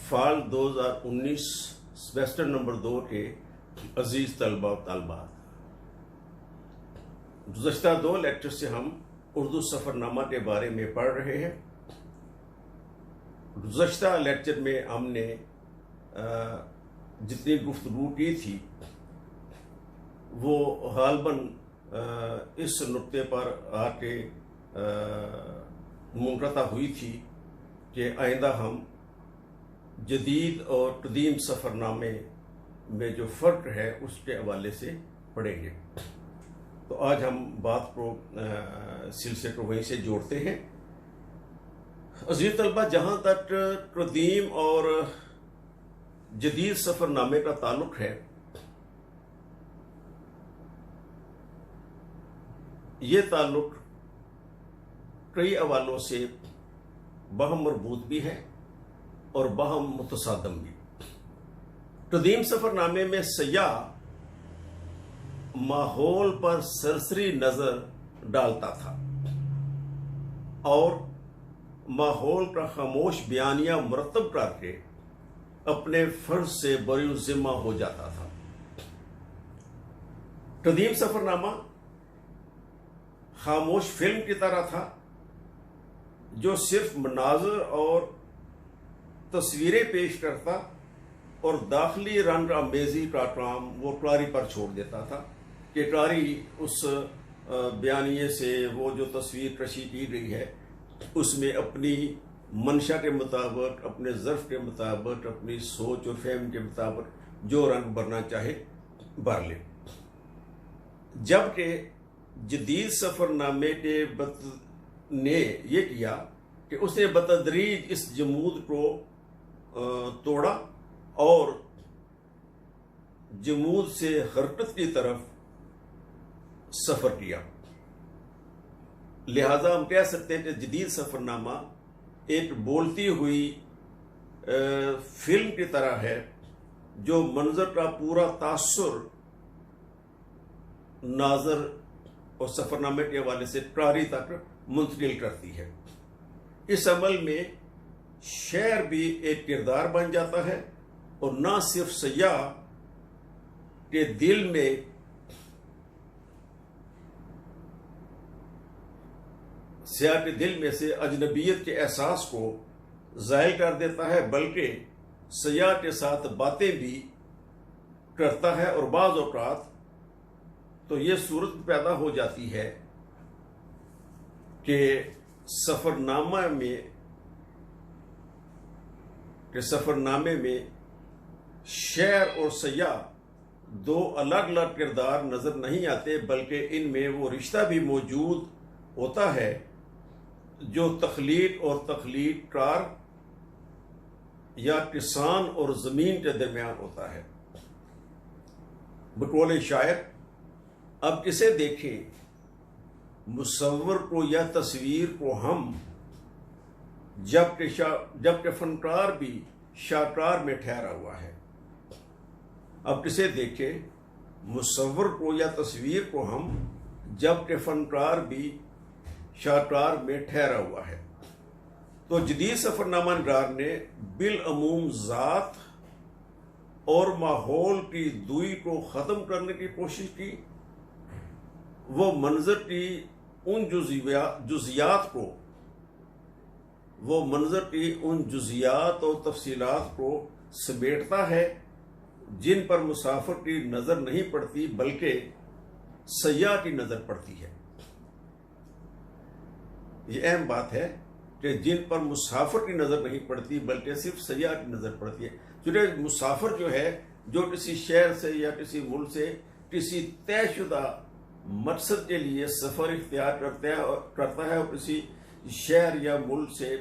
فال 2019 semester number 2 کے عزیز طلبہ و طالبات، گزشتہ 2 لیکچر سے ہم اردو سفر نامہ کے بارے میں پڑھ رہے ہیں۔ گزشتہ لیکچر میں ہم نے جتنی گفتگو کی تھی وہ غالباً اس نقطے پر آ کے منقطع ہوئی تھی کہ آئندہ ہم جدید اور قدیم سفر نامے میں جو فرق ہے اس کے حوالے سے پڑھیں گے۔ تو آج ہم بات کو سلسلے کو وہیں سے جوڑتے ہیں۔ عزیز طلبہ، جہاں تک قدیم اور جدید سفر نامے کا تعلق ہے، یہ تعلق کئی حوالوں سے باہم مربوط بھی ہے اور باہم متصادم بھی۔ قدیم سفر نامے میں سیاح ماحول پر سرسری نظر ڈالتا تھا اور ماحول کا خاموش بیانیہ مرتب کر کے اپنے فرض سے بری ذمہ ہو جاتا تھا۔ قدیم سفر نامہ خاموش فلم کی طرح تھا جو صرف مناظر اور تصویریں پیش کرتا اور داخلی رنگ آمیزی کا کام وہ قاری پر چھوڑ دیتا تھا کہ قاری اس بیانیے سے وہ جو تصویر کشی کی گئی ہے اس میں اپنی منشا کے مطابق، اپنے ظرف کے مطابق، اپنی سوچ اور فہم کے مطابق جو رنگ بھرنا چاہے بھر لے۔ جبکہ جدید سفر نامے کے نے یہ کیا کہ اس نے بتدریج اس جمود کو توڑا اور جمود سے حرکت کی طرف سفر کیا۔ لہذا ہم کہہ سکتے ہیں کہ جدید سفر نامہ ایک بولتی ہوئی فلم کی طرح ہے جو منظر کا پورا تاثر ناظر اور سفر نامے کے حوالے سے قاری تک منتقل کرتی ہے۔ اس عمل میں شعر بھی ایک کردار بن جاتا ہے اور نہ صرف سیاح کے دل میں سے اجنبیت کے احساس کو ظاہر کر دیتا ہے، بلکہ سیاح کے ساتھ باتیں بھی کرتا ہے اور بعض اوقات تو یہ صورت پیدا ہو جاتی ہے کہ سفر نامے میں شعر اور سیاح دو الگ الگ کردار نظر نہیں آتے، بلکہ ان میں وہ رشتہ بھی موجود ہوتا ہے جو تخلیق اور تخلیق کار یا کسان اور زمین کے درمیان ہوتا ہے۔ بقول شاعر، اب کسے دیکھیں مصور کو یا تصویر کو ہم، جبکہ فنکار بھی شاہکار میں ٹھہرا ہوا ہے۔ اب کسے دیکھیں مصور کو یا تصویر کو ہم، جبکہ فنکار بھی شاہکار میں ٹھہرا ہوا ہے۔ تو جدید سفر نامہ نگار نے بالعموم ذات اور ماحول کی دوئی کو ختم کرنے کی کوشش کی۔ وہ منظر کی ان جزیات اور تفصیلات کو سمیٹتا ہے جن پر مسافر کی نظر نہیں پڑتی بلکہ سیاح کی نظر پڑتی ہے۔ یہ اہم بات ہے کہ جن پر مسافر کی نظر نہیں پڑتی بلکہ صرف سیاح کی نظر پڑتی ہے۔ چونکہ مسافر جو ہے، جو کسی شہر سے یا کسی ملک سے کسی طے شدہ مقصد کے لیے سفر اختیار کرتا ہے اور کسی شہر یا ملک سے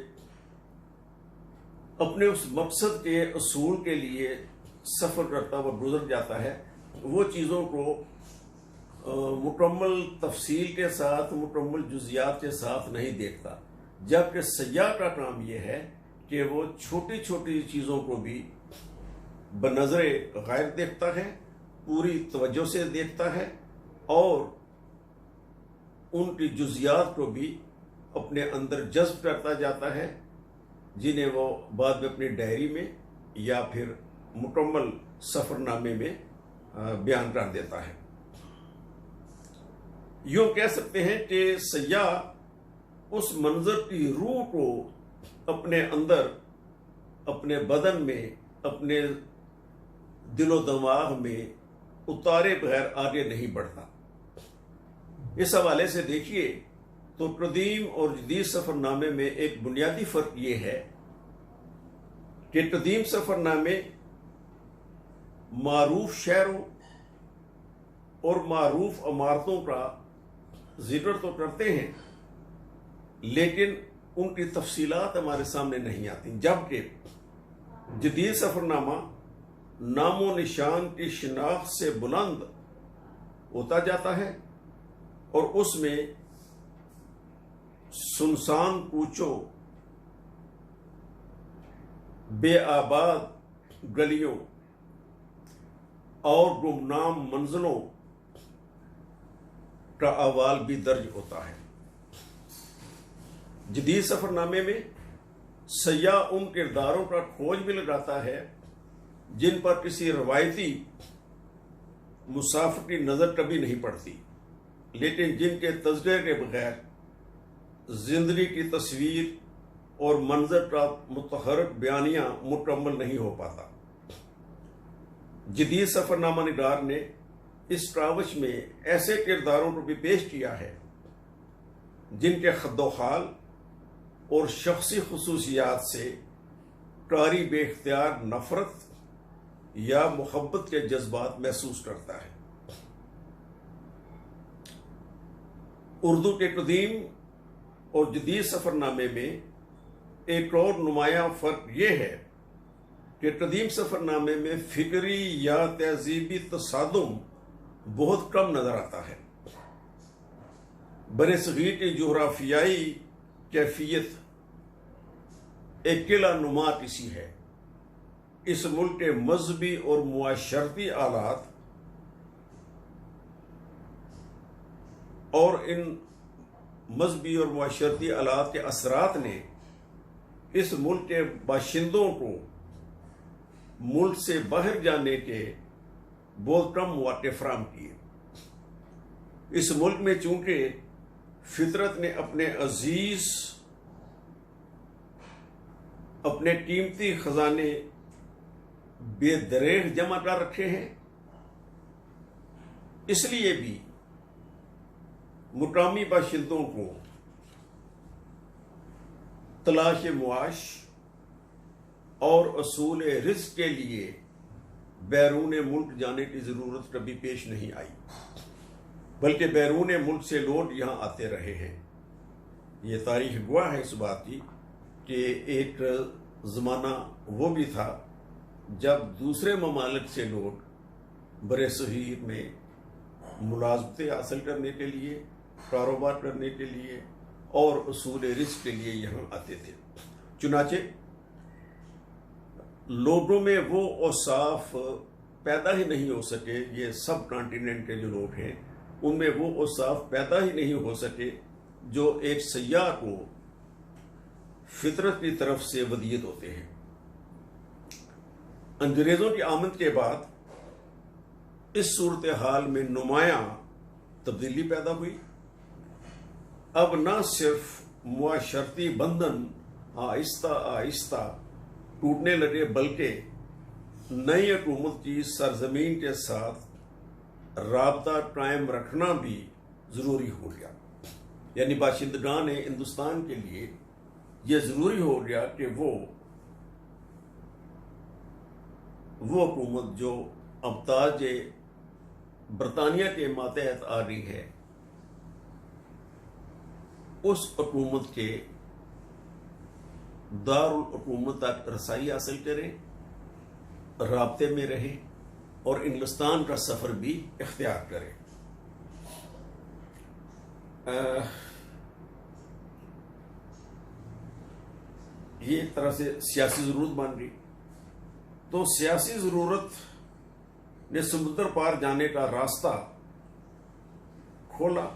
اپنے اس مقصد کے اصول کے لیے سفر کرتا ہوا گزر جاتا ہے، وہ چیزوں کو مکمل تفصیل کے ساتھ، مکمل جزیات کے ساتھ نہیں دیکھتا، جبکہ سیاح کا کام یہ ہے کہ وہ چھوٹی چھوٹی چیزوں کو بھی بنظر غائب دیکھتا ہے، پوری توجہ سے دیکھتا ہے اور ان کی جزیات کو بھی اپنے اندر جذب کرتا جاتا ہے، جنہیں وہ بعد میں اپنی ڈائری میں یا پھر مکمل سفر نامے میں بیان کر دیتا ہے۔ یوں کہہ سکتے ہیں کہ سیاح اس منظر کی روح کو اپنے اندر، اپنے بدن میں، اپنے دل و دماغ میں اتارے بغیر آگے نہیں بڑھتا۔ اس حوالے سے دیکھیے تو قدیم اور جدید سفر نامے میں ایک بنیادی فرق یہ ہے کہ قدیم سفر نامے معروف شہروں اور معروف عمارتوں کا ذکر تو کرتے ہیں، لیکن ان کی تفصیلات ہمارے سامنے نہیں آتی، جبکہ جدید سفر نامہ نام و نشان کی شناخت سے بلند ہوتا جاتا ہے اور اس میں سنسان کوچوں، بے آباد گلیوں اور گمنام منزلوں کا احوال بھی درج ہوتا ہے۔ جدید سفر نامے میں سیاح ان کرداروں کا کھوج بھی لگاتا ہے جن پر کسی روایتی مسافر کی نظر کبھی نہیں پڑتی، لیکن جن کے تذکرے کے بغیر زندگی کی تصویر اور منظر کا متحرک بیانیہ مکمل نہیں ہو پاتا۔ جدید سفر نامہ نگار نے اس کاوش میں ایسے کرداروں کو بھی پیش کیا ہے جن کے خد و خال اور شخصی خصوصیات سے قاری بے اختیار نفرت یا محبت کے جذبات محسوس کرتا ہے۔ اردو کے قدیم اور جدید سفر نامے میں ایک اور نمایاں فرق یہ ہے کہ قدیم سفر نامے میں فکری یا تہذیبی تصادم بہت کم نظر آتا ہے۔ برصغیر کی جغرافیائی کیفیت ایک قلعہ نما کسی ہے۔ اس ملک کے مذہبی اور معاشرتی آلات اور ان مذہبی اور معاشرتی آلات کے اثرات نے اس ملک کے باشندوں کو ملک سے باہر جانے کے بہت کم مواقع فراہم کیے۔ اس ملک میں چونکہ فطرت نے اپنے عزیز، اپنے قیمتی خزانے بے دریغ جمع کر رکھے ہیں، اس لیے بھی مقامی باشندوں کو تلاش معاش اور اصول رزق کے لیے بیرون ملک جانے کی ضرورت کبھی پیش نہیں آئی، بلکہ بیرون ملک سے لوگ یہاں آتے رہے ہیں۔ یہ تاریخ گواہ ہے اس بات کی کہ ایک زمانہ وہ بھی تھا جب دوسرے ممالک سے لوگ برصغیر میں ملازمتیں حاصل کرنے کے لیے، کاروبار کرنے کے لیے اور اصول رزق کے لیے یہاں آتے تھے۔ چنانچہ لوگوں میں وہ اوصاف پیدا ہی نہیں ہو سکے، یہ سب کانٹیننٹ کے جو لوگ ہیں ان میں وہ اوصاف پیدا ہی نہیں ہو سکے جو ایک سیاح کو فطرت کی طرف سے ودیت ہوتے ہیں۔ انگریزوں کی آمد کے بعد اس صورتحال میں نمایاں تبدیلی پیدا ہوئی۔ اب نہ صرف معاشرتی بندھن آہستہ آہستہ ٹوٹنے لگے، بلکہ نئی حکومت کی سرزمین کے ساتھ رابطہ قائم رکھنا بھی ضروری ہو گیا۔ یعنی باشندگان ہندوستان کے لیے یہ ضروری ہو گیا کہ وہ حکومت جو اب تاج برطانیہ کے ماتحت آ رہی ہے، اس حکومت کے دارالحکومت تک رسائی حاصل کریں، رابطے میں رہیں اور انگلستان کا سفر بھی اختیار کریں۔ یہ ایک طرح سے سیاسی ضرورت بن گئی۔ تو سیاسی ضرورت نے سمندر پار جانے کا راستہ کھولا،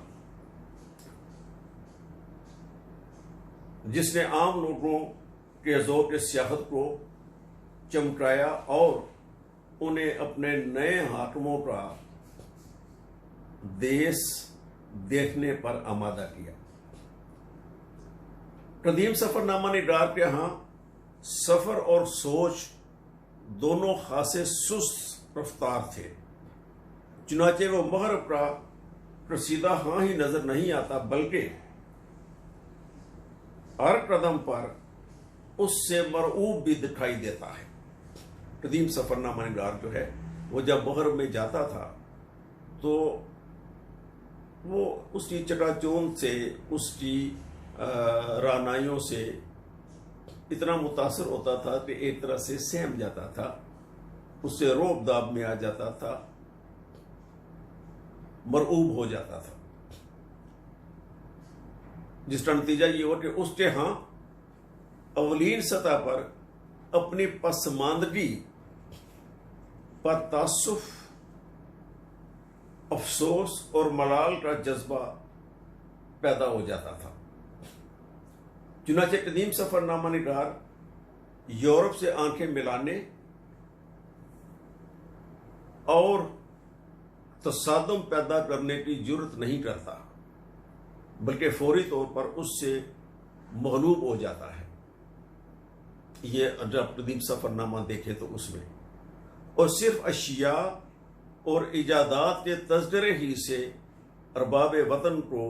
جس نے عام لوگوں کے ذوق سیاحت کو چمکایا اور انہیں اپنے نئے حاکموں کا دیس دیکھنے پر آمادہ کیا۔ قدیم سفر نامہ نگار کے ہاں سفر اور سوچ دونوں خاصے سست رفتار تھے، چنانچہ وہ مغرب کا رسیدہ ہاں ہی نظر نہیں آتا، بلکہ ہر قدم پر اس سے مرعوب بھی دکھائی دیتا ہے۔ قدیم سفر نامہ نگار جو ہے وہ جب مغرب میں جاتا تھا تو وہ اس کی چکا چوند سے، اس کی رعنائیوں سے اتنا متاثر ہوتا تھا کہ ایک طرح سے سہم جاتا تھا، اس سے روب داب میں آ جاتا تھا، مرعوب ہو جاتا تھا، جس کا نتیجہ یہ ہو کہ اس کے ہاں اولین سطح پر اپنی پسماندگی پر تعصف، افسوس اور ملال کا جذبہ پیدا ہو جاتا تھا۔ چنانچہ قدیم سفر نامہ نگار یورپ سے آنکھیں ملانے اور تصادم پیدا کرنے کی جرت نہیں کرتا، بلکہ فوری طور پر اس سے مغلوب ہو جاتا ہے۔ یہ جب قدیم سفر نامہ دیکھے تو اس میں اور صرف اشیاء اور ایجادات کے تذکرے ہی سے ارباب وطن کو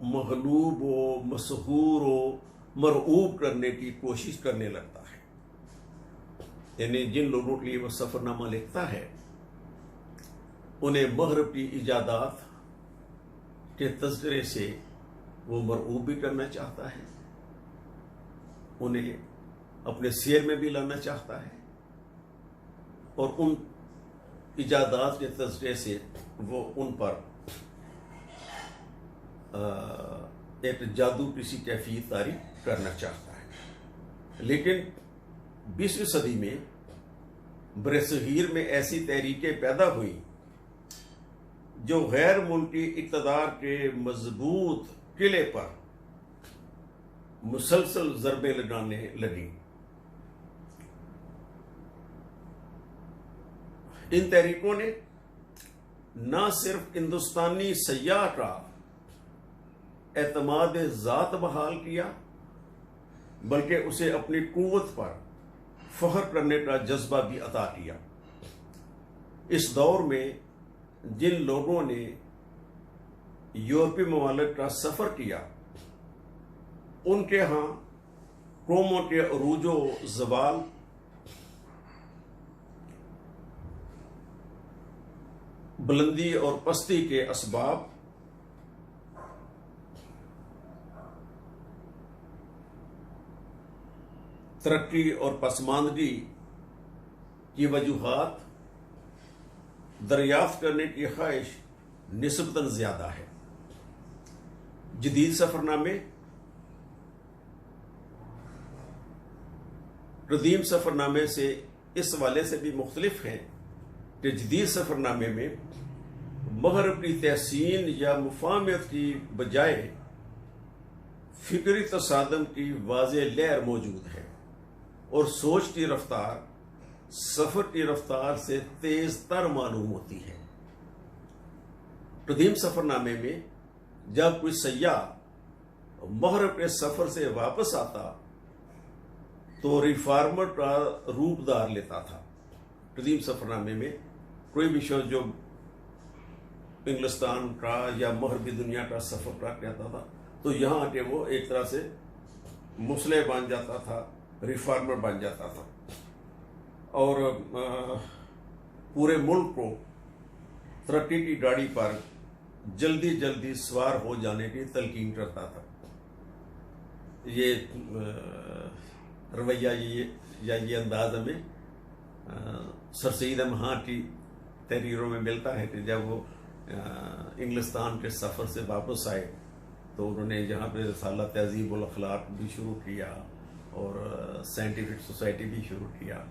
مغلوب و مسحور و مرعوب کرنے کی کوشش کرنے لگتا ہے۔ یعنی جن لوگوں کے لیے وہ سفر نامہ لکھتا ہے انہیں مغرب کی ایجادات کے تذکرے سے وہ مرعوب بھی کرنا چاہتا ہے، انہیں اپنے سیر میں بھی لانا چاہتا ہے، اور ان ایجادات کے تذکرے سے وہ ان پر ایک جادو کسی کیفیت طاری کرنا چاہتا ہے۔ لیکن 20ویں صدی میں برصغیر میں ایسی تحریکیں پیدا ہوئی جو غیر ملکی اقتدار کے مضبوط قلعے پر مسلسل ضربیں لگانے لگیں۔ ان تحریکوں نے نہ صرف ہندوستانی سیاح کا اعتماد ذات بحال کیا، بلکہ اسے اپنی قوت پر فخر کرنے کا جذبہ بھی عطا کیا۔ اس دور میں جن لوگوں نے یورپی ممالک کا سفر کیا ان کے ہاں قوموں کے عروج و زوال، بلندی اور پستی کے اسباب، ترقی اور پسماندگی کی وجوہات دریافت کرنے کی خواہش نسبتاً زیادہ ہے۔ جدید سفر نامے قدیم سفر نامے سے اس حوالے سے بھی مختلف ہیں کہ جدید سفر نامے میں مغرب کی تحسین یا مفاہمت کی بجائے فکری تصادم کی واضح لہر موجود ہے، اور سوچ کی رفتار سفر کی رفتار سے تیز تر معلوم ہوتی ہے۔ قدیم سفر نامے میں جب کوئی سیاح مغرب کے سفر سے واپس آتا تو ریفارمر کا روپ دار لیتا تھا۔ قدیم سفر نامے میں کوئی بھی شخص جو انگلستان کا یا مغربی دنیا کا سفر کا کہتا تھا تو یہاں کے وہ ایک طرح سے مسلح بن جاتا تھا، ریفارمر بن جاتا تھا، اور پورے ملک کو ترقی کی گاڑی پر جلدی جلدی سوار ہو جانے کی تلقین کرتا تھا۔ یہ رویہ یہ انداز ہمیں سر سید احمد خان کی تحریروں میں ملتا ہے کہ جب وہ انگلستان کے سفر سے واپس آئے تو انہوں نے یہاں پہ رسالہ تہذیب الاخلاق بھی شروع کیا اور سائنٹیفک سوسائٹی بھی شروع کیا،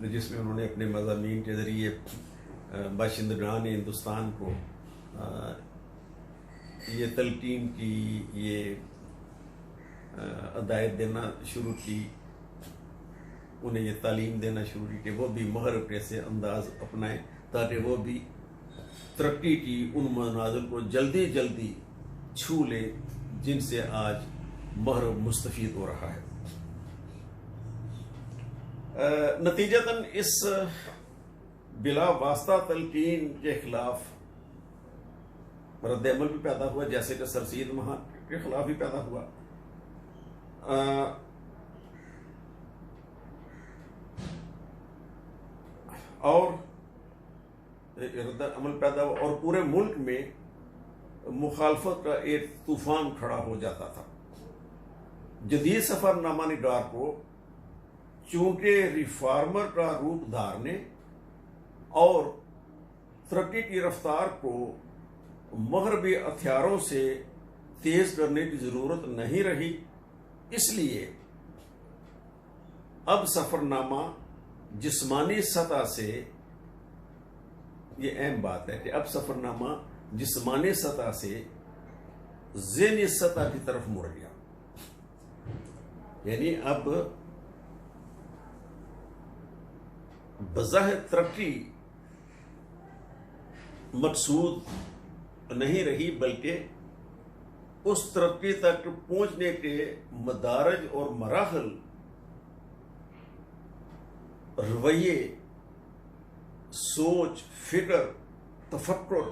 جس میں انہوں نے اپنے مضامین کے ذریعے باشندگان ہندوستان کو یہ تلقین کی، یہ ہدایت دینا شروع کی انہیں یہ تعلیم دینا شروع کی کہ وہ بھی مہر سے انداز اپنائیں تاکہ وہ بھی ترقی کی ان منازل کو جلدی جلدی چھو لے جن سے آج مہر مستفید ہو رہا ہے۔ نتیجتاً اس بلا واسطہ تلقین کے خلاف رد عمل بھی پیدا ہوا، جیسے کہ سر سید مہان کے خلاف بھی پیدا ہوا، اور رد عمل پیدا ہوا اور پورے ملک میں مخالفت کا ایک طوفان کھڑا ہو جاتا تھا۔ جدید سفر نامہ نگار کو چونکہ ریفارمر کا روپ دھارنے اور ترقی کی رفتار کو مغربی ہتھیاروں سے تیز کرنے کی ضرورت نہیں رہی، اس لیے اب سفر نامہ جسمانی سطح سے، یہ اہم بات ہے کہ اب سفر نامہ جسمانی سطح سے ذہنی سطح کی طرف مڑ گیا، یعنی اب بظاہر ترقی مقصود نہیں رہی، بلکہ اس ترقی تک پہنچنے کے مدارج اور مراحل، رویے، سوچ، فکر، تفکر،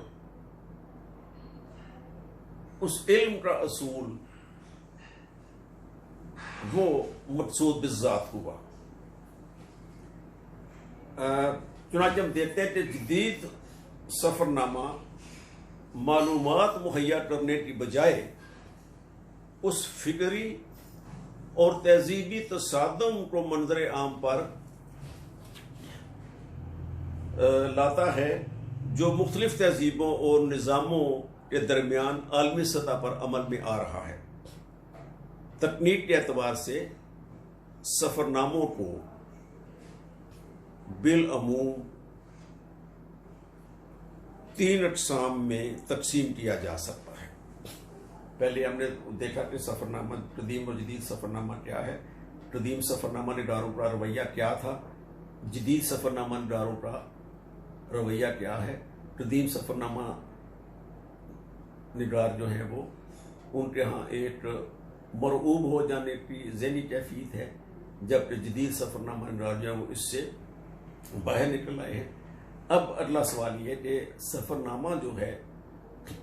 اس علم کا اصول وہ مقصود بالذات ہوا۔ چنانچہ ہم دیکھتے ہیں کہ جدید سفر نامہ معلومات مہیا کرنے کی بجائے اس فکری اور تہذیبی تصادم کو منظر عام پر لاتا ہے جو مختلف تہذیبوں اور نظاموں کے درمیان عالمی سطح پر عمل میں آ رہا ہے۔ تکنیک کے اعتبار سے سفر ناموں کو بالعموم 3 اقسام میں تقسیم کیا جا سکتا ہے۔ پہلے ہم نے دیکھا کہ سفر نامہ قدیم اور جدید سفر نامہ کیا ہے، قدیم سفر نامہ نگاروں کا رویہ کیا تھا، جدید سفر نامہ نگاروں کا رویہ کیا ہے۔ قدیم سفر نامہ نگار جو ہیں وہ ان کے ہاں ایک مرعوب ہو جانے کی ذہنی کیفیت ہے، جبکہ جدید سفر نامہ نگار جو ہیں وہ اس سے باہر نکل آئے ہیں۔ اب اگلا سوال یہ کہ سفر نامہ جو ہے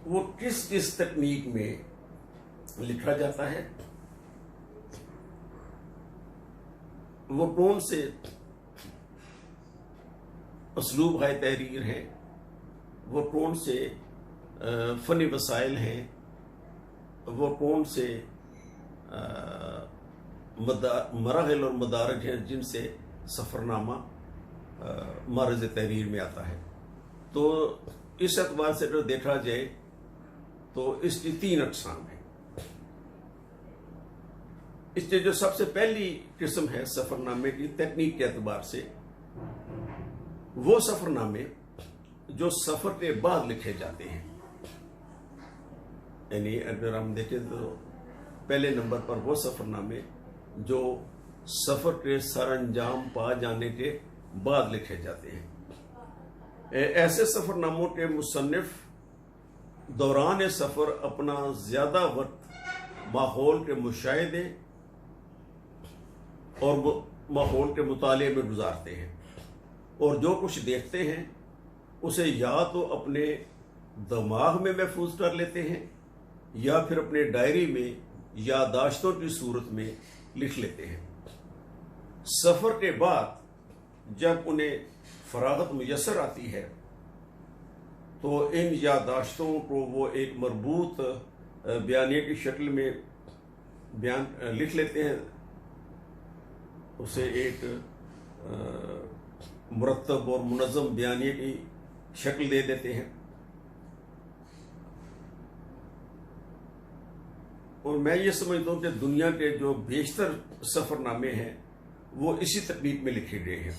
وہ کس کس تکنیک میں لکھا جاتا ہے، وہ کون سے اسلوب ہے تحریر ہے، وہ کون سے فنی وسائل ہیں، وہ کون سے مراحل اور مدارج ہیں جن سے سفر نامہ معرض تحریر میں آتا ہے۔ تو اس اعتبار سے اگر دیکھا جائے تو اس کی 3 اقسام ہیں۔ اس کی جو سب سے پہلی قسم ہے سفر نامے کی تکنیک کے اعتبار سے، وہ سفر نامے جو سفر کے بعد لکھے جاتے ہیں، یعنی اگر ہم دیکھیں تو پہلے نمبر پر وہ سفر نامے جو سفر کے سر انجام پا جانے کے بعد لکھے جاتے ہیں۔ ایسے سفر ناموں کے مصنف دوران سفر اپنا زیادہ وقت ماحول کے مشاہدے اور ماحول کے مطالعے میں گزارتے ہیں، اور جو کچھ دیکھتے ہیں اسے یا تو اپنے دماغ میں محفوظ کر لیتے ہیں یا پھر اپنے ڈائری میں یادداشتوں کی صورت میں لکھ لیتے ہیں۔ سفر کے بعد جب انہیں فراغت میسر آتی ہے تو ان یادداشتوں کو وہ ایک مربوط بیانیے کی شکل میں لکھ لیتے ہیں، اسے ایک مرتب اور منظم بیانیے کی شکل دے دیتے ہیں۔ اور میں یہ سمجھتا ہوں کہ دنیا کے جو بیشتر سفر نامے ہیں وہ اسی تکنیک میں لکھے گئے ہیں۔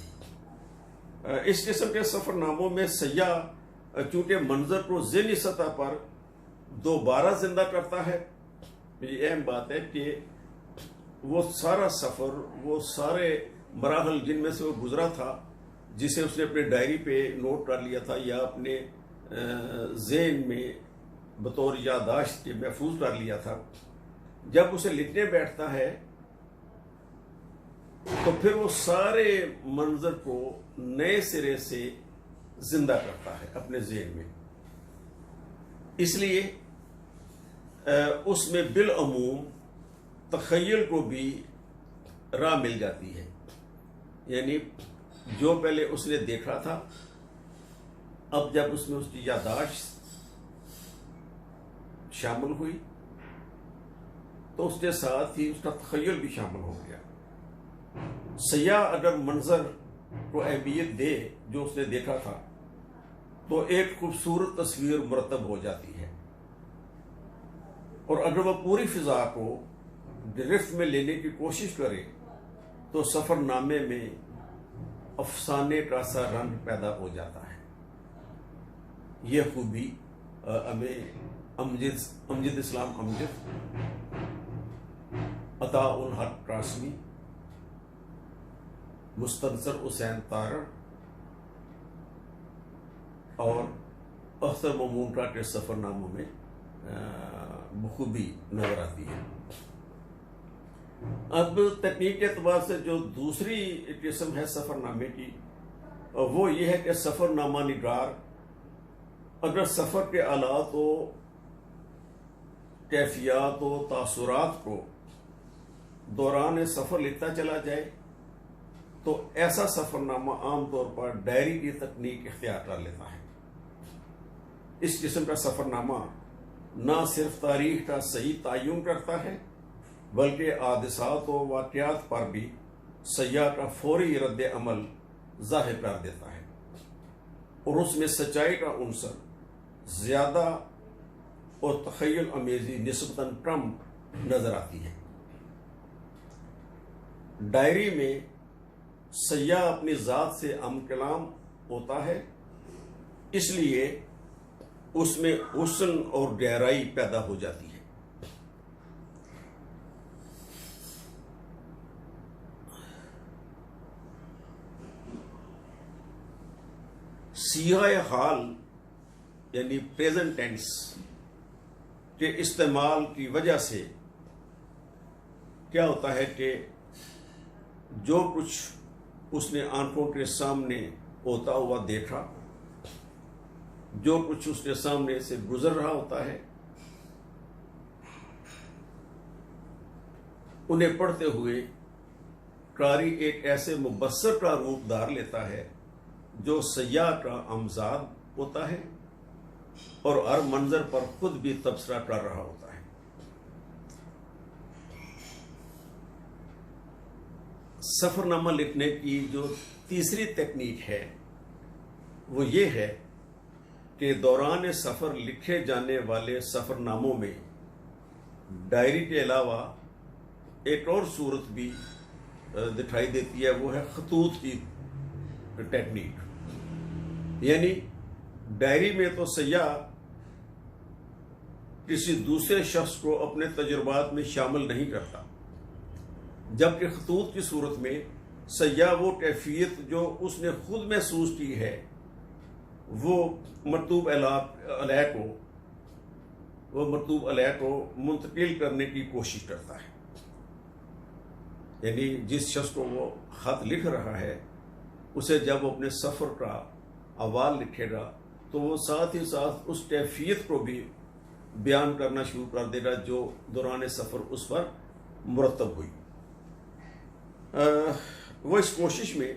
اس قسم کے سفر ناموں میں سیاح چونکہ منظر کو ذہنی سطح پر دوبارہ زندہ کرتا ہے، یہ اہم بات ہے کہ وہ سارا سفر، وہ سارے مراحل جن میں سے وہ گزرا تھا، جسے اس نے اپنے ڈائری پہ نوٹ کر لیا تھا یا اپنے ذہن میں بطور یادداشت کے محفوظ کر لیا تھا، جب اسے لکھنے بیٹھتا ہے تو پھر وہ سارے منظر کو نئے سرے سے زندہ کرتا ہے اپنے ذہن میں. اس لیے اس میں بالعموم تخیل کو بھی راہ مل جاتی ہے. یعنی جو پہلے اس نے دیکھا تھا، اب جب اس میں اس کی یادداشت شامل ہوئی تو اس کے ساتھ ہی اس کا تخیل بھی شامل ہو گیا. سیاح اگر منظر کو اہمیت دے جو اس نے دیکھا تھا تو ایک خوبصورت تصویر مرتب ہو جاتی ہے، اور اگر وہ پوری فضا کو گرفت میں لینے کی کوشش کرے تو سفر نامے میں افسانے کا سا رنگ پیدا ہو جاتا ہے. یہ خوبی ہمیں امجد اسلام امجد، عطا الحق قاسمی، مستنصر حسین تارڑ اور اختر ممونکا کے سفر ناموں میں بخوبی نظر آتی ہے. اب تکنیک کے اعتبار سے جو دوسری قسم ہے سفر نامے کی، وہ یہ ہے کہ سفر نامہ نگار اگر سفر کے آلات و کیفیات و تاثرات کو دوران سفر لکھتا چلا جائے تو ایسا سفر نامہ عام طور پر ڈائری کی تکنیک اختیار کر لیتا ہے. اس قسم کا سفر نامہ نہ صرف تاریخ کا صحیح تعین کرتا ہے بلکہ حادثات و واقعات پر بھی سیاح کا فوری رد عمل ظاہر کر دیتا ہے، اور اس میں سچائی کا عنصر زیادہ اور تخیل امیزی نسبتاً کم نظر آتی ہے. ڈائری میں سیاح اپنی ذات سے ہم کلام ہوتا ہے، اس لیے اس میں حسن اور گہرائی پیدا ہو جاتی ہے. سیاہ حال یعنی پریزنٹ ٹینس کے استعمال کی وجہ سے کیا ہوتا ہے کہ جو کچھ اس نے آنکھوں کے سامنے ہوتا ہوا دیکھا، جو کچھ اس کے سامنے سے گزر رہا ہوتا ہے، انہیں پڑھتے ہوئے قاری ایک ایسے مبصر کا روپ دھار لیتا ہے جو سیاح کا امزاد ہوتا ہے اور ہر منظر پر خود بھی تبصرہ کر رہا ہوتا ہے. سفر نامہ لکھنے کی جو تیسری تکنیک ہے وہ یہ ہے کہ دوران سفر لکھے جانے والے سفر ناموں میں ڈائری کے علاوہ ایک اور صورت بھی دکھائی دیتی ہے، وہ ہے خطوط کی ٹیکنیک. یعنی ڈائری میں تو سیاح کسی دوسرے شخص کو اپنے تجربات میں شامل نہیں کرتا، جبکہ خطوط کی صورت میں سیاح وہ کیفیت جو اس نے خود محسوس کی ہے وہ مکتوب علیہ کو منتقل کرنے کی کوشش کرتا ہے. یعنی جس شخص کو وہ خط لکھ رہا ہے اسے جب وہ اپنے سفر کا احوال لکھے گا تو وہ ساتھ ہی ساتھ اس کیفیت کو بھی بیان کرنا شروع کر دے گا جو دوران سفر اس پر مرتب ہوئی. وہ اس کوشش میں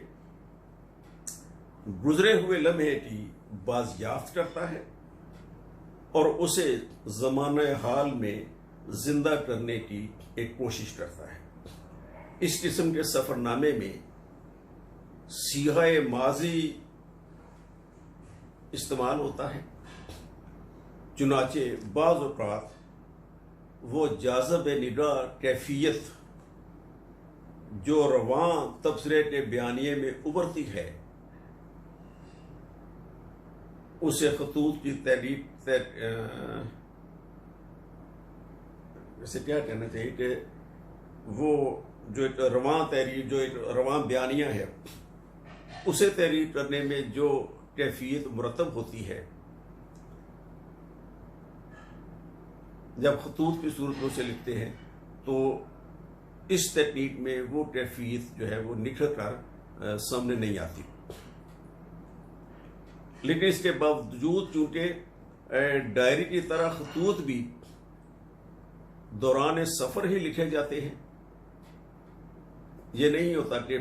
گزرے ہوئے لمحے کی بازیافت کرتا ہے اور اسے زمانہ حال میں زندہ کرنے کی ایک کوشش کرتا ہے. اس قسم کے سفر نامے میں سیاہ ماضی استعمال ہوتا ہے، چنانچہ بعض اوقات وہ جاذب نگاہ کیفیت جو رواں تبصرے کے بیانیے میں ابھرتی ہے اسے خطوط کی تحریک جیسے کیا کہنا چاہیے کہ وہ جو ایک رواں تحریر، جو ایک رواں بیانیہ ہے، اسے تحریر کرنے میں جو کیفیت مرتب ہوتی ہے، جب خطوط کی صورت میں اسے لکھتے ہیں تو اس تکنیک میں وہ کیفیت جو ہے وہ نکھر کر سامنے نہیں آتی. لیکن اس کے باوجود چونکہ ڈائری کی طرح خطوط بھی دوران سفر ہی لکھے جاتے ہیں، یہ نہیں ہوتا کہ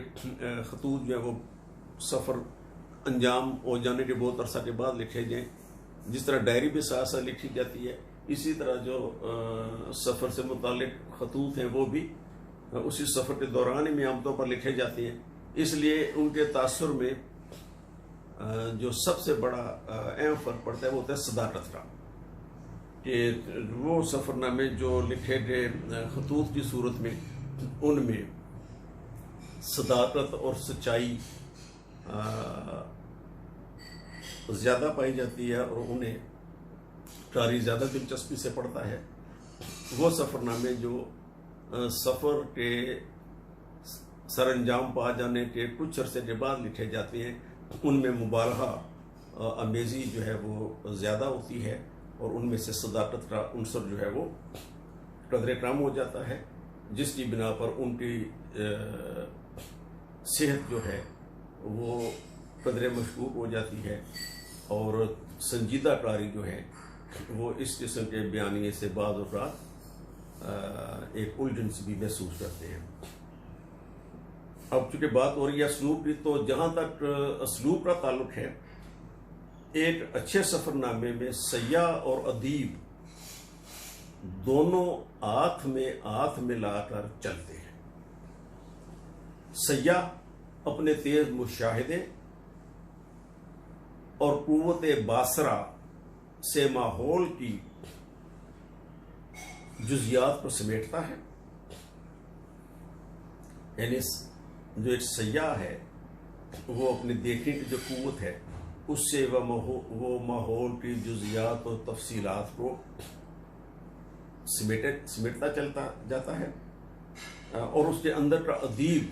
خطوط جو ہے وہ سفر انجام ہو جانے کے بہت عرصہ کے بعد لکھے جائیں. جس طرح ڈائری بھی ساتھ ساتھ لکھی جاتی ہے، اسی طرح جو سفر سے متعلق خطوط ہیں وہ بھی اسی سفر کے دوران ہی میں عام طور پر لکھے جاتے ہیں. اس لیے ان کے تاثر میں جو سب سے بڑا اہم فرق پڑتا ہے وہ ہوتا ہے صداقت کا، کہ وہ سفر نامے جو لکھے گئے خطوط کی صورت میں، ان میں صداقت اور سچائی زیادہ پائی جاتی ہے اور انہیں قاری زیادہ دلچسپی سے پڑھتا ہے. وہ سفر نامے جو سفر کے سر انجام پا جانے کے کچھ عرصے کے بعد لکھے جاتے ہیں، ان میں مبالغہ امیزی جو ہے وہ زیادہ ہوتی ہے اور ان میں سے صداقت کا عنصر جو ہے وہ قدر کم ہو جاتا ہے، جس کی بنا پر ان کی صحت جو ہے وہ قدر مشکوک ہو جاتی ہے اور سنجیدہ قاری جو ہے وہ اس قسم کے بیانیے سے بعض اوقات ایک الجھن سے بھی محسوس کرتے ہیں. اب چونکہ بات ہو رہی ہے اسلوب کی، تو جہاں تک اسلوب کا تعلق ہے، ایک اچھے سفر نامے میں سیاح اور ادیب دونوں ہاتھ میں ہاتھ ملا کر چلتے ہیں. سیاح اپنے تیز مشاہدے اور قوت باصرہ سے ماحول کی جزیات کو سمیٹتا ہے. یعنی جو ایک سیاح ہے وہ اپنے دیکھنے کی جو قوت ہے اس سے وہ ماحول کی جزیات اور تفصیلات کو سمیٹتا چلتا جاتا ہے، اور اس کے اندر کا ادیب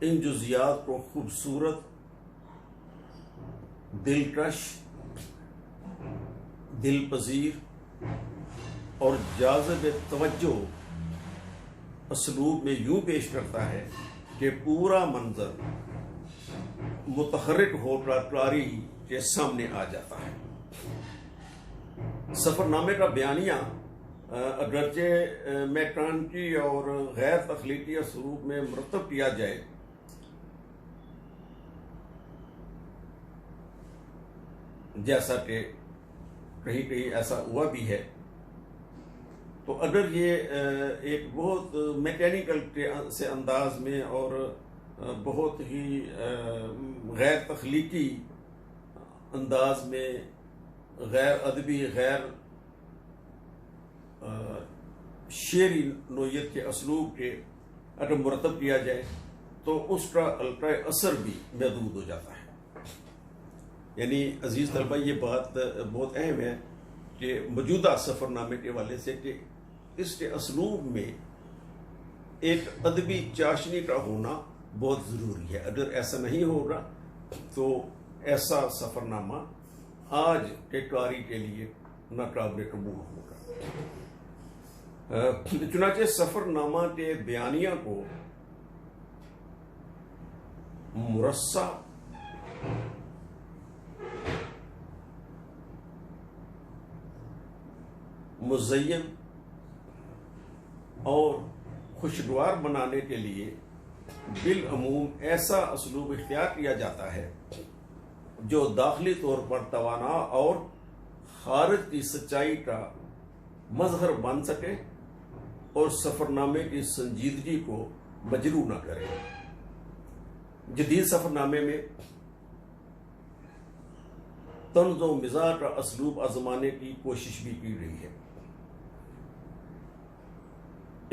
ان جزیات کو خوبصورت، دلکش، دل پذیر اور جاذب توجہ اسلوب میں یوں پیش کرتا ہے کہ پورا منظر متحرک ہو کر قاری کے سامنے آ جاتا ہے. سفر نامے کا بیانیہ اگرچہ میکانکی اور غیر تخلیقی اسلوب میں مرتب کیا جائے، جیسا کہ کہیں کہیں ایسا ہوا بھی ہے، تو اگر یہ ایک بہت میکینیکل سے انداز میں اور بہت ہی غیر تخلیقی انداز میں، غیر ادبی، غیر شعری نوعیت کے اسلوب کے اگر مرتب کیا جائے تو اس کا القاء اثر بھی محدود ہو جاتا ہے. یعنی عزیز طلبہ، یہ بات بہت اہم ہے کہ موجودہ سفر نامے کے حوالے سے کہ اس کے اسلوب میں ایک ادبی چاشنی کا ہونا بہت ضروری ہے. اگر ایسا نہیں ہوگا تو ایسا سفر نامہ آج کے قاری کے لیے ناقابل قبول ہوگا. چنانچہ سفر نامہ کے بیانیہ کو مرصع، مزین اور خوشگوار بنانے کے لیے بالعموم ایسا اسلوب اختیار کیا جاتا ہے جو داخلی طور پر توانا اور خارج کی سچائی کا مظہر بن سکے اور سفر نامے کی سنجیدگی کو مجروح نہ کرے. جدید سفر نامے میں طنز و مزاح کا اسلوب آزمانے کی کوشش بھی کی گئی ہے.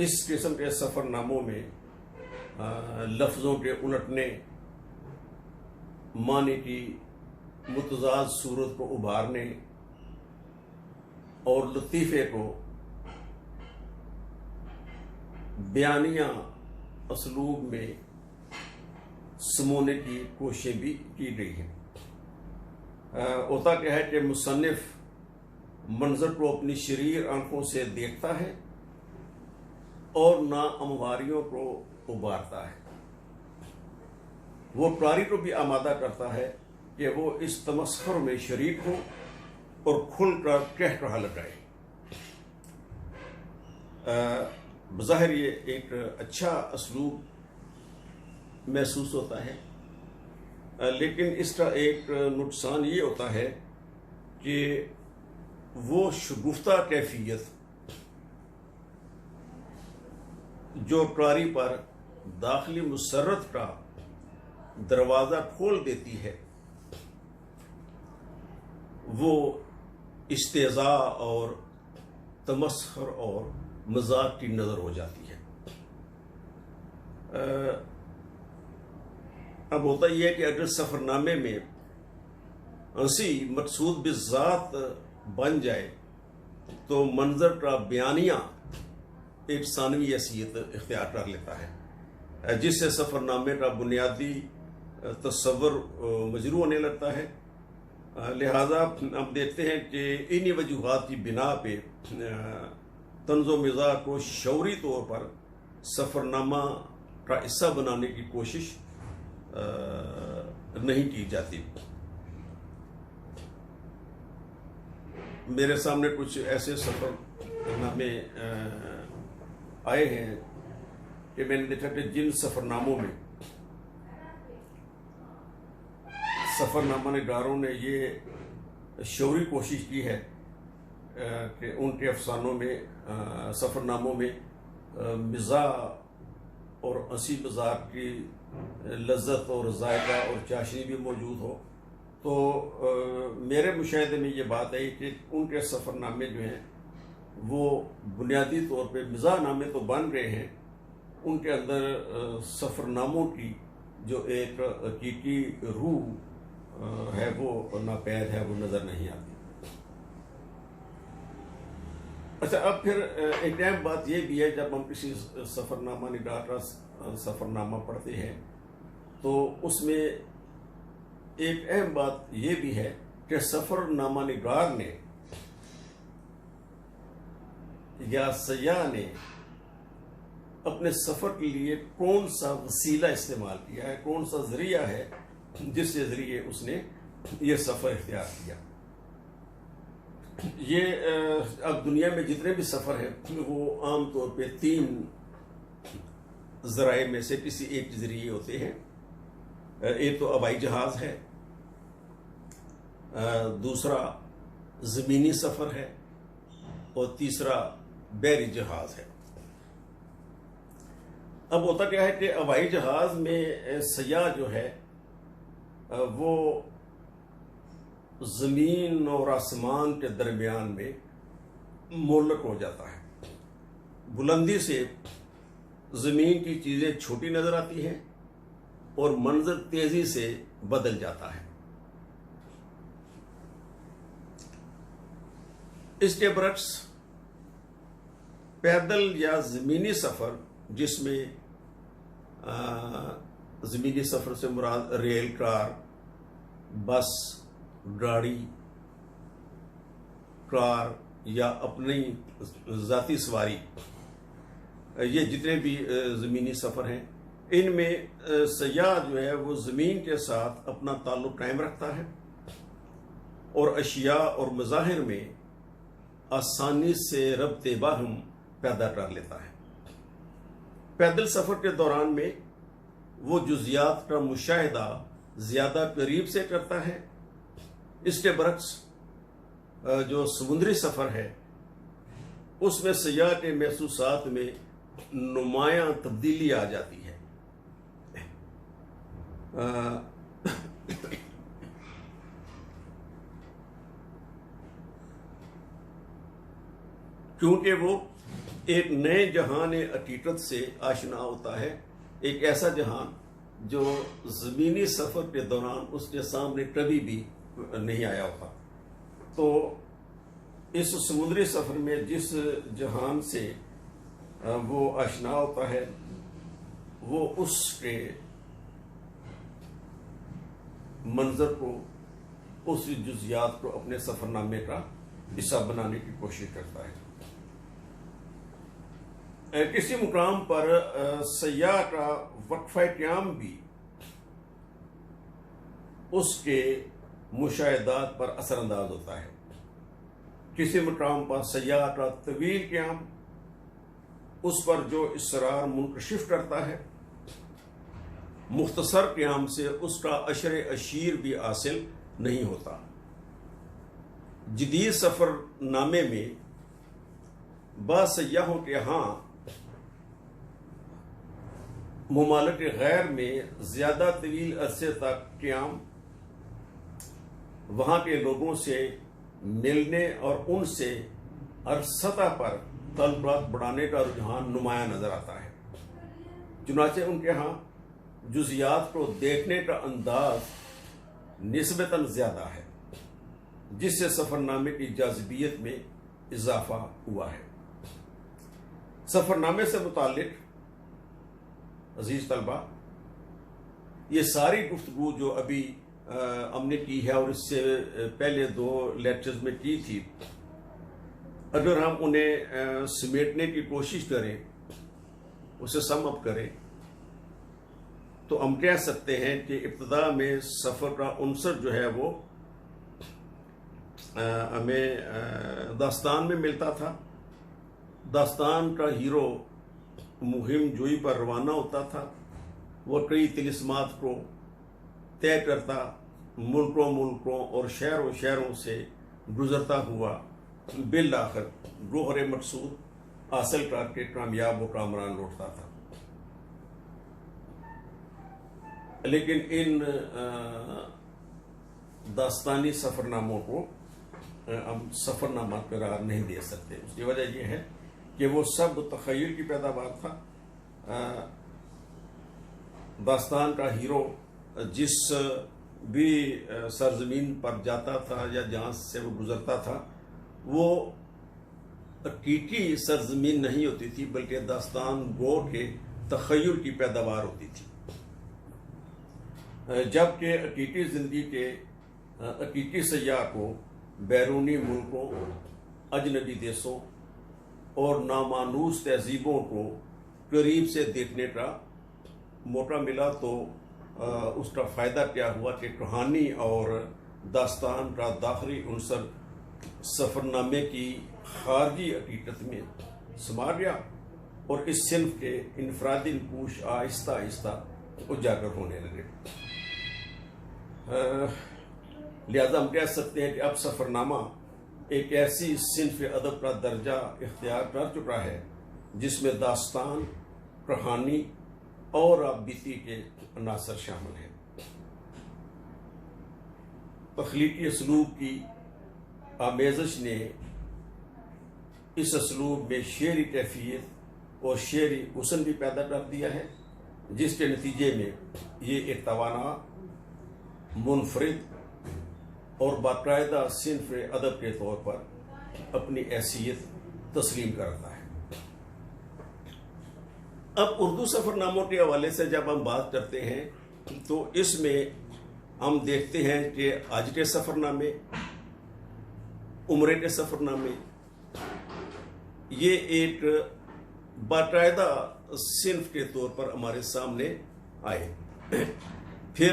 اس قسم کے سفر ناموں میں لفظوں کے الٹنے، معنی کی متضاد صورت کو ابھارنے اور لطیفے کو بیانیہ اسلوب میں سمونے کی کوششیں بھی کی گئی ہیں۔ ہوتا کیا ہے کہ مصنف منظر کو اپنی شریر آنکھوں سے دیکھتا ہے اور ناہمواریوں کو ابھارتا ہے۔ وہ قاری کو بھی آمادہ کرتا ہے کہ وہ اس تمسخر میں شریک ہو اور کھل کر قہقہا لگائے۔ بظاہر یہ ایک اچھا اسلوب محسوس ہوتا ہے، لیکن اس کا ایک نقصان یہ ہوتا ہے کہ وہ شگفتہ کیفیت جو قاری پر داخلی مسرت کا دروازہ کھول دیتی ہے، وہ استہزاء اور تمسخر اور مذاق کی نظر ہو جاتی ہے۔ اب ہوتا یہ ہے کہ اگر سفر نامے میں ہنسی مقصود بالذات بن جائے تو منظر کا بیانیہ ایک ثانوی حیثیت اختیار کر لیتا ہے، جس سے سفر نامے کا بنیادی تصور مجروح ہونے لگتا ہے۔ لہذا ہم دیکھتے ہیں کہ انہی وجوہات کی بنا پہ طنز و مزاح کو شعوری طور پر سفر نامہ کا حصہ بنانے کی کوشش نہیں کی جاتی۔ میرے سامنے کچھ ایسے سفر نامے آئے ہیں کہ میں نے دیکھا کہ جن سفر ناموں میں سفر نامہ نگاروں نے یہ شعوری کوشش کی ہے کہ ان کے افسانوں میں سفر ناموں میں مزاح اور ہنسی مذاق کی لذت اور ذائقہ اور چاشنی بھی موجود ہو، تو میرے مشاہدے میں یہ بات ہے کہ ان کے سفر نامے جو ہیں وہ بنیادی طور پہ مزاح نامے تو بن رہے ہیں، ان کے اندر سفر ناموں کی جو ایک حقیقی روح ہے وہ ناپید ہے، وہ نظر نہیں آتی۔ اچھا، اب پھر ایک اہم بات یہ بھی ہے، جب ہم کسی سفر نامہ نگار کا سفر نامہ پڑھتے ہیں تو اس میں ایک اہم بات یہ بھی ہے کہ سفر نامہ نگار نے یا سیاح نے اپنے سفر کے لیے کون سا وسیلہ استعمال کیا ہے، کون سا ذریعہ ہے جس کے ذریعے اس نے یہ سفر اختیار کیا۔ یہ اب دنیا میں جتنے بھی سفر ہیں وہ عام طور پہ 3 ذرائع میں سے کسی ایک ذریعے ہوتے ہیں۔ ایک تو ہوائی جہاز ہے، دوسرا زمینی سفر ہے، اور تیسرا بحری جہاز ہے۔ اب ہوتا کیا ہے کہ ہوائی جہاز میں سیاح جو ہے وہ زمین اور آسمان کے درمیان میں معلق ہو جاتا ہے۔ بلندی سے زمین کی چیزیں چھوٹی نظر آتی ہیں اور منظر تیزی سے بدل جاتا ہے۔ اس کے برعکس پیدل یا زمینی سفر، جس میں زمینی سفر سے مراد ریل، کار، بس، گاڑی، کار یا اپنی ذاتی سواری، یہ جتنے بھی زمینی سفر ہیں، ان میں سیاح جو ہے وہ زمین کے ساتھ اپنا تعلق قائم رکھتا ہے اور اشیاء اور مظاہر میں آسانی سے ربط باہم پیدا کر لیتا ہے۔ پیدل سفر کے دوران میں وہ جزیات کا مشاہدہ زیادہ قریب سے کرتا ہے۔ اس کے برعکس جو سمندری سفر ہے اس میں سیاح کے محسوسات میں نمایاں تبدیلی آ جاتی ہے۔ کیونکہ وہ ایک نئے جہان حقیقت سے آشنا ہوتا ہے، ایک ایسا جہان جو زمینی سفر کے دوران اس کے سامنے کبھی بھی نہیں آیا ہوتا۔ تو اس سمندری سفر میں جس جہان سے وہ آشنا ہوتا ہے وہ اس کے منظر کو، اس جزیات کو اپنے سفر نامے کا حصہ بنانے کی کوشش کرتا ہے۔ کسی مقام پر سیاح کا وقفہ قیام بھی اس کے مشاہدات پر اثر انداز ہوتا ہے۔ کسی مقام پر سیاح کا طویل قیام اس پر جو اصرار منکشف کرتا ہے، مختصر قیام سے اس کا عشر اشیر بھی حاصل نہیں ہوتا۔ جدید سفر نامے میں بعض سیاحوں کے ہاں ممالک غیر میں زیادہ طویل عرصے تک قیام، وہاں کے لوگوں سے ملنے اور ان سے ہر سطح پر تعلقات بڑھانے کا رجحان نمایاں نظر آتا ہے۔ چنانچہ ان کے ہاں جزیات کو دیکھنے کا انداز نسبتاً زیادہ ہے، جس سے سفر نامے کی جاذبیت میں اضافہ ہوا ہے۔ سفر نامے سے متعلق عزیز طلبہ، یہ ساری گفتگو جو ابھی ہم نے کی ہے اور اس سے پہلے 2 لیکچرز میں کی تھی، اگر ہم انہیں سمیٹنے کی کوشش کریں، اسے سم اپ کریں، تو ہم کہہ سکتے ہیں کہ ابتدا میں سفر کا عنصر جو ہے وہ ہمیں داستان میں ملتا تھا۔ داستان کا ہیرو مہم جوئی پر روانہ ہوتا تھا، وہ کئی طلسمات کو طے کرتا، ملکوں اور شہروں سے گزرتا ہوا بالآخر گوہر مقصود حاصل کر کے کامیاب و کامران لوٹتا تھا۔ لیکن ان داستانی سفر ناموں کو ہم سفر نامہ قرار نہیں دے سکتے۔ اس کی وجہ یہ ہے کہ وہ سب تخیل کی پیداوار تھا۔ داستان کا ہیرو جس بھی سرزمین پر جاتا تھا یا جہاں سے وہ گزرتا تھا، وہ حقیقی سرزمین نہیں ہوتی تھی، بلکہ داستان گو کے تخیل کی پیداوار ہوتی تھی۔ جبکہ حقیقی زندگی کے حقیقی سیاح کو بیرونی ملکوں، اجنبی دیسوں اور نامانوس تہذیبوں کو قریب سے دیکھنے کا موقع ملا، تو اس کا فائدہ کیا ہوا کہ کہانی اور داستان کا داخلی عنصر سفر نامے کی خارجی حقیقت میں سما گیا اور اس صنف کے انفرادی نقوش آہستہ آہستہ اجاگر ہونے لگے۔ لہذا ہم کہہ سکتے ہیں کہ اب سفر نامہ ایک ایسی صنف ادب کا درجہ اختیار کر چکا ہے جس میں داستان، کہانی اور آبیتی کے عناصر شامل ہیں۔ تخلیقی اسلوب کی آمیزش نے اس اسلوب میں شعری کیفیت اور شعری حسن بھی پیدا کر دیا ہے، جس کے نتیجے میں یہ ایک توانا، منفرد اور باقاعدہ صنف ادب کے طور پر اپنی حیثیت تسلیم کرتا ہے۔ اب اردو سفر ناموں کے حوالے سے جب ہم بات کرتے ہیں تو اس میں ہم دیکھتے ہیں کہ حج کے سفر نامے، عمرے کے سفر نامے، یہ ایک باقاعدہ صنف کے طور پر ہمارے سامنے آئے۔ پھر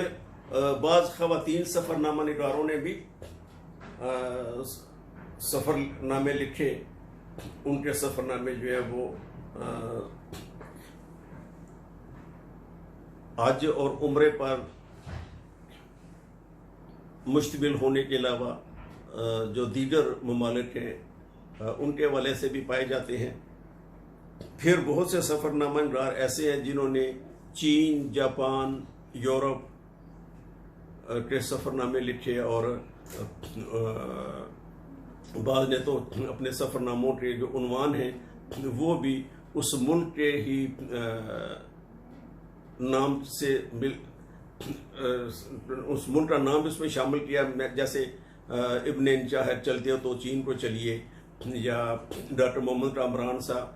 بعض خواتین سفر نامہ نگاروں نے بھی سفر نامے لکھے، ان کے سفر نامے جو ہے وہ حج اور عمرے پر مشتمل ہونے کے علاوہ جو دیگر ممالک ہیں ان کے حوالے سے بھی پائے جاتے ہیں۔ پھر بہت سے سفر نامہ نگار ایسے ہیں جنہوں نے چین، جاپان، یورپ کے سفر نامے لکھے، اور بعض نے تو اپنے سفر ناموں کے جو عنوان ہیں وہ بھی اس ملک کے ہی نام سے اس ملک کا نام اس میں شامل کیا، جیسے ابن چاہر چلتے ہو تو چین کو چلیے، یا ڈاکٹر محمد کامران صاحب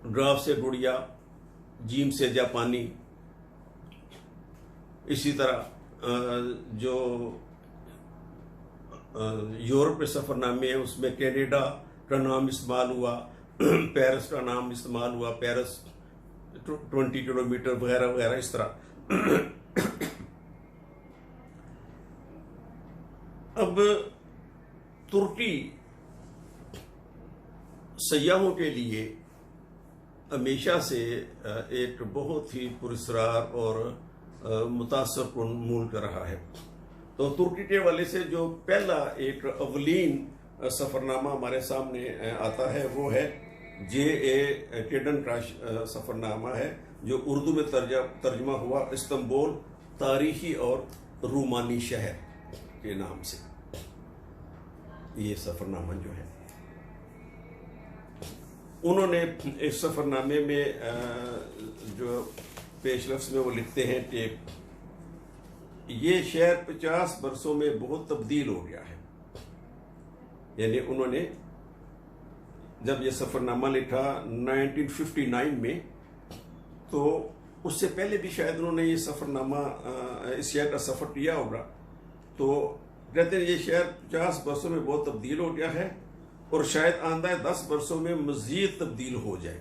ڈراف سے گڑیا، جیم سے جاپانی. اسی طرح جو یورپ کے سفر نامے ہیں اس میں کینیڈا کا نام استعمال ہوا، پیرس کا نام استعمال ہوا، پیرس 20 کلومیٹر وغیرہ وغیرہ اس طرح. اب ترکی سیاحوں کے لیے ہمیشہ سے ایک بہت ہی پراسرار اور متاثر کن ملک رہا ہے. تو ترکی کے حوالے سے جو پہلا ایک اولین سفر نامہ ہمارے سامنے آتا ہے وہ ہے JA ٹیڈن کا سفر نامہ ہے، جو اردو میں ترجمہ ہوا استنبول تاریخی اور رومانی شہر کے نام سے. یہ سفر نامہ جو ہے انہوں نے اس سفر نامے میں جو پیش لفظ میں وہ لکھتے ہیں کہ یہ شہر 50 برسوں میں بہت تبدیل ہو گیا ہے. یعنی انہوں نے جب یہ سفر نامہ لکھا 1959 میں، تو اس سے پہلے بھی شاید انہوں نے یہ سفر نامہ اس شہر کا سفر کیا ہوگا. تو کہتے ہیں یہ شہر 50 برسوں میں بہت تبدیل ہو گیا ہے اور شاید آئندہ 10 برسوں میں مزید تبدیل ہو جائے.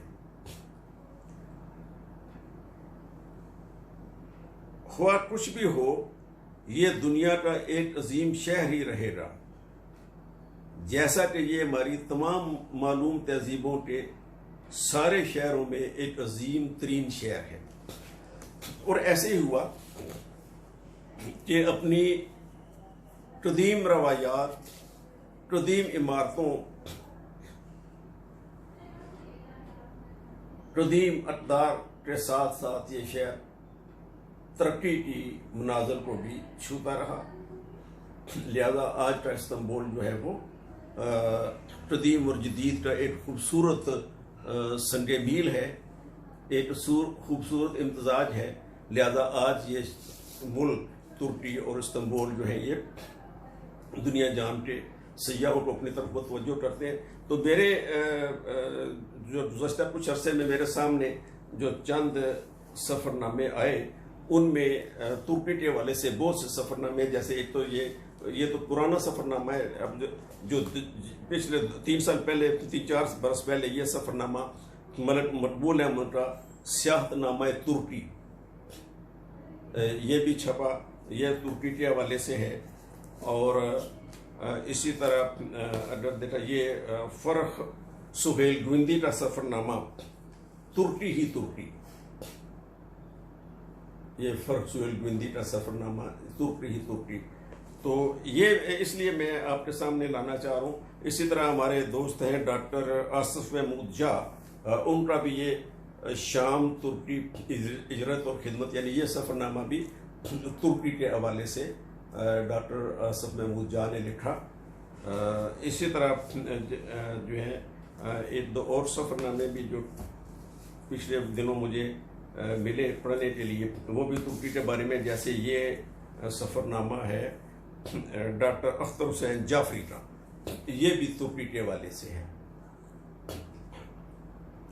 خواہ کچھ بھی ہو، یہ دنیا کا ایک عظیم شہر ہی رہے گا، جیسا کہ یہ ہماری تمام معلوم تہذیبوں کے سارے شہروں میں ایک عظیم ترین شہر ہے. اور ایسے ہی ہوا کہ اپنی قدیم روایات، قدیم عمارتوں، قدیم اقدار کے ساتھ ساتھ یہ شہر ترقی کی منازل کو بھی چھوتا رہا. لہذا آج کا استنبول جو ہے وہ قدیم اور جدید کا ایک خوبصورت سنگ میل ہے، ایک خوبصورت امتزاج ہے. لہذا آج یہ ملک ترکی اور استنبول جو ہے یہ دنیا جان کے سیاحوں کو اپنی طرف متوجہ کرتے ہیں. تو میرے جو گزشتہ کچھ عرصے میں میرے سامنے جو چند سفر نامے آئے، ان میں ترکی کے حوالے سے بہت سے سفر نامے، جیسے ایک تو یہ تو پرانا سفر نامہ ہے. اب جو پچھلے 3 سال پہلے، 3-4 برس پہلے یہ سفر نامہ ملک مقبول احمد کا سیاحت نامہ ترکی، یہ بھی چھپا، یہ ترکی کے حوالے سے ہے. اور اسی طرح اگر دیکھا یہ فرخ سہیل گوندی کا سفر نامہ ترکی ہی ترکی، یہ فرخ سہیل گوندی کا سفر نامہ ترکی ہی ترکی. تو یہ اس لیے میں آپ کے سامنے لانا چاہ رہا ہوں. اسی طرح ہمارے دوست ہیں ڈاکٹر آصف محمود جا، ان کا بھی یہ شام ترکی اجرت اور خدمت، یعنی یہ سفر نامہ بھی ترکی کے حوالے سے ڈاکٹر آصف محمود جا نے لکھا. اسی طرح جو ہے ایک دو اور سفر نامے بھی جو پچھلے دنوں مجھے ملے پڑھنے کے لیے، وہ بھی ترکی کے بارے میں. جیسے یہ سفر نامہ ہے ڈاکٹر اختر حسین جعفری کا، یہ بھی ترکی کے حوالے سے ہے.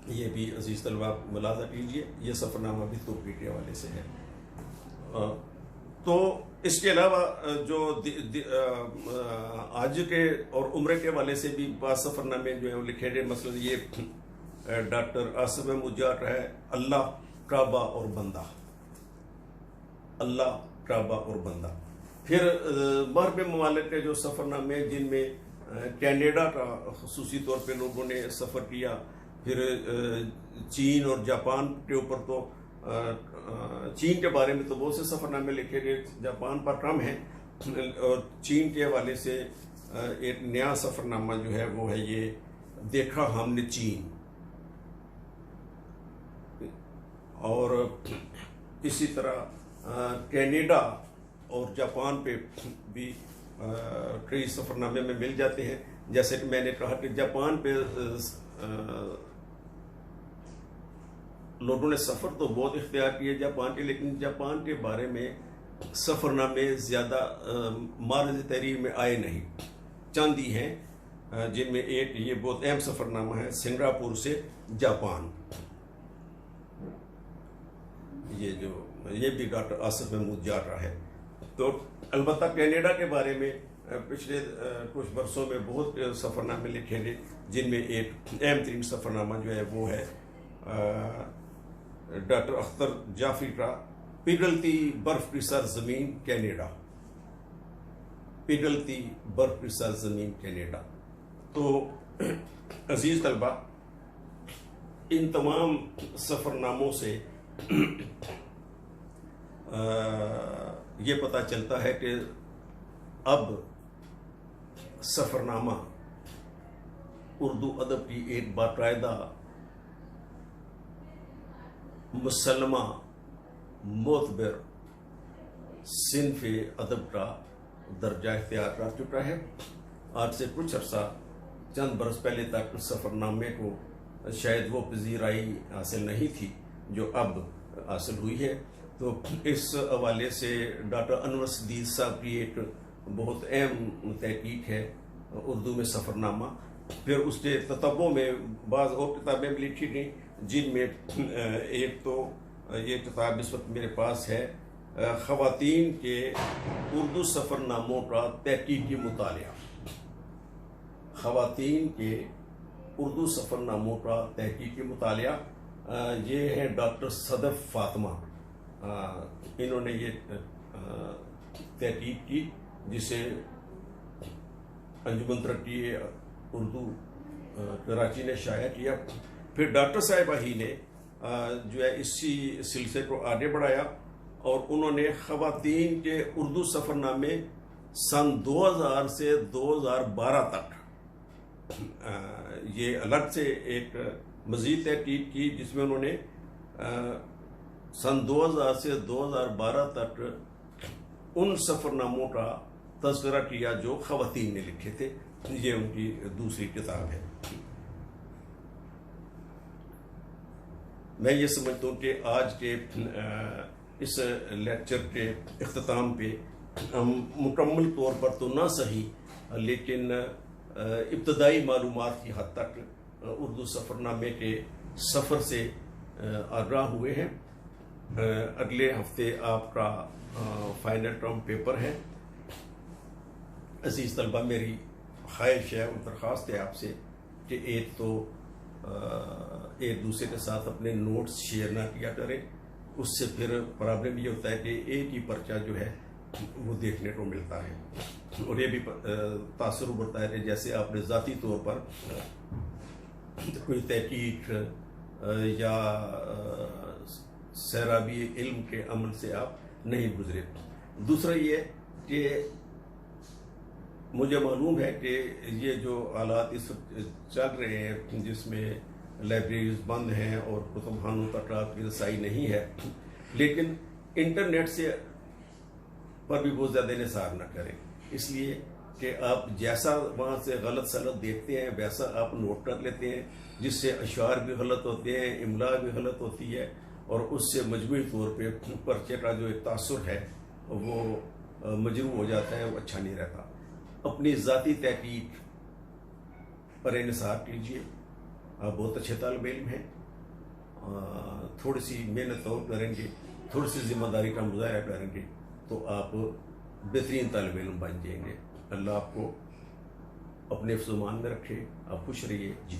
یہ بھی عزیز طلبہ ملاحظہ کیجیے، یہ سفر نامہ بھی ترکی کے حوالے سے ہے. تو اس کے علاوہ جو آج کے اور عمرے کے حوالے سے بھی بعض سفر نامے جو ہیں وہ لکھے گئے. مثلا یہ ڈاکٹر آصف محمود جا کا ہے اللہ، کعبہ اور بندہ، اللہ، کعبہ اور بندہ. پھر مغربی ممالک کے جو سفر نامے جن میں کینیڈا کا خصوصی طور پہ لوگوں نے سفر کیا، پھر چین اور جاپان کے اوپر، تو چین کے بارے میں تو بہت سے سفر نامے لکھے گئے، جاپان پر کم ہیں. اور چین کے حوالے سے ایک نیا سفر نامہ جو ہے وہ ہے یہ دیکھا ہم نے چین. اور اسی طرح کینیڈا اور جاپان پہ بھی کئی سفر نامے میں مل جاتے ہیں. جیسے کہ میں نے کہا کہ جاپان پہ لوگوں نے سفر تو بہت اختیار کیے جاپان کے، لیکن جاپان کے بارے میں سفر نامے زیادہ معرض تحریر میں آئے نہیں. چند ہی ہیں جن میں ایک یہ بہت اہم سفر نامہ ہے سنگاپور سے جاپان. یہ بھی ڈاکٹر آصف محمود جاٹا ہے. تو البتہ کینیڈا کے بارے میں پچھلے کچھ برسوں میں بہت سفر نامے لکھے گئے، جن میں ایک اہم ترین سفر نامہ جو ہے وہ ہے ڈاکٹر اختر جعفری کا پگھلتی برف کی سرزمین کینیڈا. پگھلتی برف کی سرزمین کینیڈا. تو عزیز طلبہ، ان تمام سفر ناموں سے یہ پتہ چلتا ہے کہ اب سفر نامہ اردو ادب کی ایک باقاعدہ مسلمہ معتبر صنف ادب کا درجہ اختیار کر چکا ہے. آج سے کچھ عرصہ چند برس پہلے تک سفر نامے کو شاید وہ پذیرائی حاصل نہیں تھی جو اب حاصل ہوئی ہے. تو اس حوالے سے ڈاکٹر انور صدیق صاحب کی ایک بہت اہم تحقیق ہے اردو میں سفر نامہ. پھر اس کے تتبع میں بعض اور کتابیں بھی لکھی گئیں، جن میں ایک تو یہ کتاب اس وقت میرے پاس ہے، خواتین کے اردو سفر ناموں کا تحقیقی مطالعہ. خواتین کے اردو سفر ناموں کا تحقیقی مطالعہ. یہ ہے ڈاکٹر صدف فاطمہ، انہوں نے یہ تحقیق کی جسے انجمن ترقی اردو کراچی نے شائع کیا. پھر ڈاکٹر صاحبہ ہی نے جو ہے اسی سلسلے کو آگے بڑھایا اور انہوں نے خواتین کے اردو سفر نامے سن 2000 سے 2012 تک یہ الگ سے ایک مزید تحقیق کی، جس میں انہوں نے سن 2000 سے 2012 تک ان سفر ناموں کا تذکرہ کیا جو خواتین نے لکھے تھے. یہ ان کی دوسری کتاب ہے. میں یہ سمجھتا ہوں کہ آج کے اس لیکچر کے اختتام پہ ہم مکمل طور پر تو نہ صحیح لیکن ابتدائی معلومات کی حد تک اردو سفر نامے کے سفر سے آگاہ ہوئے ہیں. اگلے ہفتے آپ کا فائنل ٹرم پیپر ہے. عزیز طلبہ، میری خواہش ہے اور درخواست ہے آپ سے کہ ایک تو ایک دوسرے کے ساتھ اپنے نوٹس شیئر نہ کیا کریں. اس سے پھر پرابلم یہ ہوتا ہے کہ ایک ہی پرچہ جو ہے وہ دیکھنے کو ملتا ہے، اور یہ بھی تاثر ابھرتا ہے کہ جیسے آپ نے ذاتی طور پر کوئی تحقیق یا سیرابی علم کے عمل سے آپ نہیں گزرے. دوسرا یہ کہ مجھے معلوم ہے کہ یہ جو حالات اس وقت چل رہے ہیں جس میں لائبریریز بند ہیں اور کتب خانوں تک آپ کی رسائی نہیں ہے، لیکن انٹرنیٹ سے پر بھی بہت زیادہ انحصار نہ کریں، اس لیے کہ آپ جیسا وہاں سے غلط سلط دیکھتے ہیں ویسا آپ نوٹ کر لیتے ہیں، جس سے اشعار بھی غلط ہوتے ہیں، املا بھی غلط ہوتی ہے، اور اس سے مجموعی طور پہ پرچے کا جو ایک تاثر ہے وہ مجروح ہو جاتا ہے، وہ اچھا نہیں رہتا. اپنی ذاتی تحقیق پر انحصار کیجیے. آپ بہت اچھے طالب علم ہیں، تھوڑی سی محنت اور کریں گے، تھوڑی سی ذمہ داری کا مظاہرہ کریں گے تو آپ بہترین طالب علم بن جائیں گے. اللہ آپ کو اپنے حفظ و امان میں رکھے. آپ خوش رہیے.